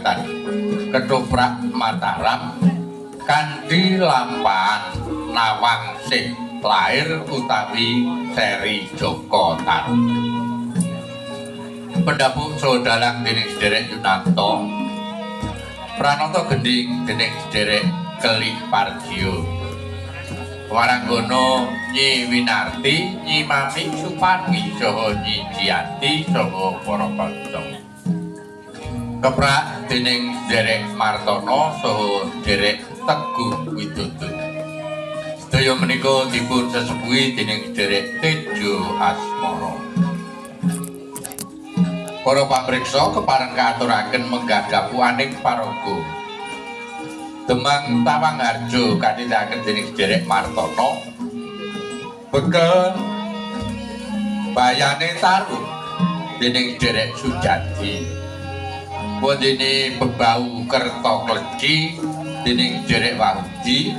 Kecamatan Ketoprak Mataram kanthi lampahan Nawang Sih lair utawi Seri Joko Tarub. Pendapuk sodalang dening sederek Yunanto, Pranata gending dening sederek Keli Pargio, Waranggono Nyi Winarti, Nyi Mami Suparmi saha Nyi Jiyanti saha para kanca. Keprak dening sederek Martono saha sederek Teguh Widodo. Sedaya menika dipun sesepuhi dening sederek Tejo Asmara. Para pamriksa kepareng kaaturaken menggah dapuaning paraga. Demang Tawangharjo katindakaken dening sederek Martono. Bekel bayane Tarub dening sederek Sujati. Wondene Bebau Kertokleci dening sederek Wahudi.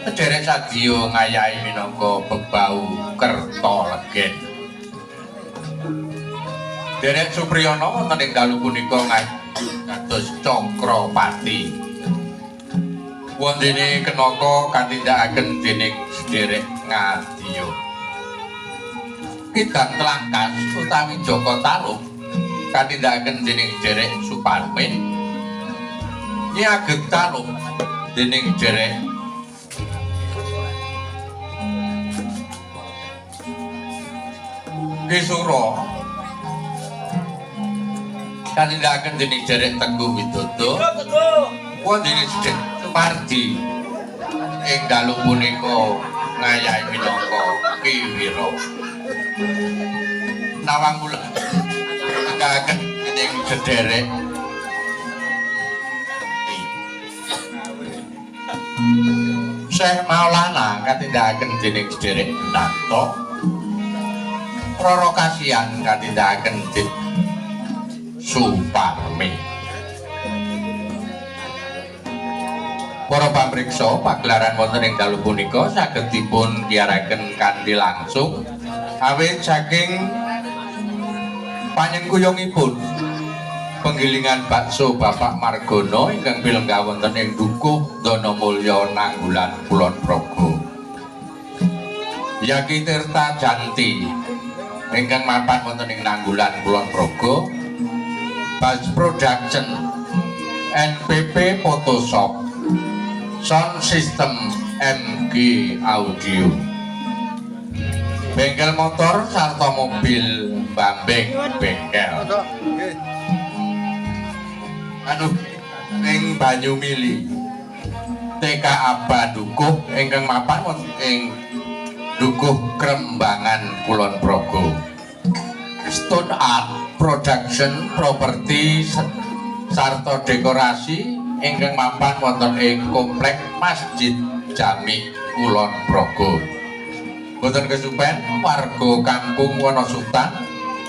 Sederek Sadio ngayahi minangka Bebau Kertolegen. Derek Supriyono wonten ing dalu punika kados Cakrawati. Wondene Kenaka katindakaken dening sederek Ngadiya. Kidang Telangkas utawi Joko Tarub katindakaken dening sederek Suparmin. Nyi Ageng Tarub dening sederek Kisura katindakaken dening sederek Teguh Widodo. Wondene sederek Supardi ing dalu punika ngayahi minangka Ki Wira. Nawang Wulan katindakaken dening sederek Syekh Maulana katindakaken dening sederek Nanto. Roro Kasihan katindakaken dening Suparmi. Para pamriksa pagelaran wonten ing dalu punika saged dipun giyaraken kanthi langsung awit saking panyengkuyungipun penggilingan bakso Bapak Margono ingkang pilenggah wonten ing Dukuh Danamulya Nanggulan Kulon Progo. Yaki Tirta Janti ingkang mapan wonten ing Nanggulan Kulon Progo. Bas Production NPP Photoshop Sound System MG Audio Bengkel motor sarta mobil Bambeng Bengkel ing Banyumili TKA Dukuh ingkang mapan wonten ing Dukuh Krembangan Kulon Progo. Stone Art Production Properti sarta dekorasi ingkang mapan wonten ing Komplek Masjid Jami Kulon Progo. Boten kesupen warga Kampung Wonosutan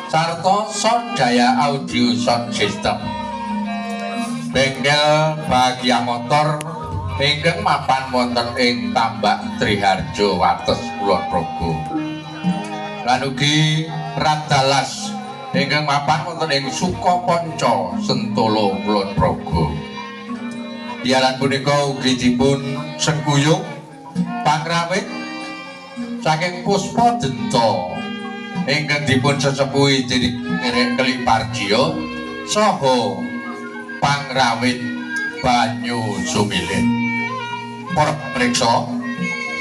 sarta Sondaya Audio Sound System. Bengkel Bahagia Motor ingkang mapan wonten ing Tambak Triharjo Wates Kulon Progo. Lan ugi Radalas ingkang mapan wonten ing Sukapanca Sentolo Kulon Progo. Diaran punika ugi dipun sengkuyung pangrawit saking Puspa Denta ingkang dipun sesepuhi dening Keli Pargio saha pangrawit Banyu Sumilin. Para pamriksa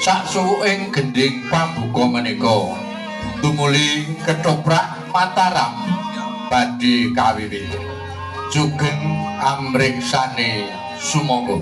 saksuwuking gending pambuka menika tumuli Ketoprak Mataram badhe kawiwit. Sugeng amriksane sumangga.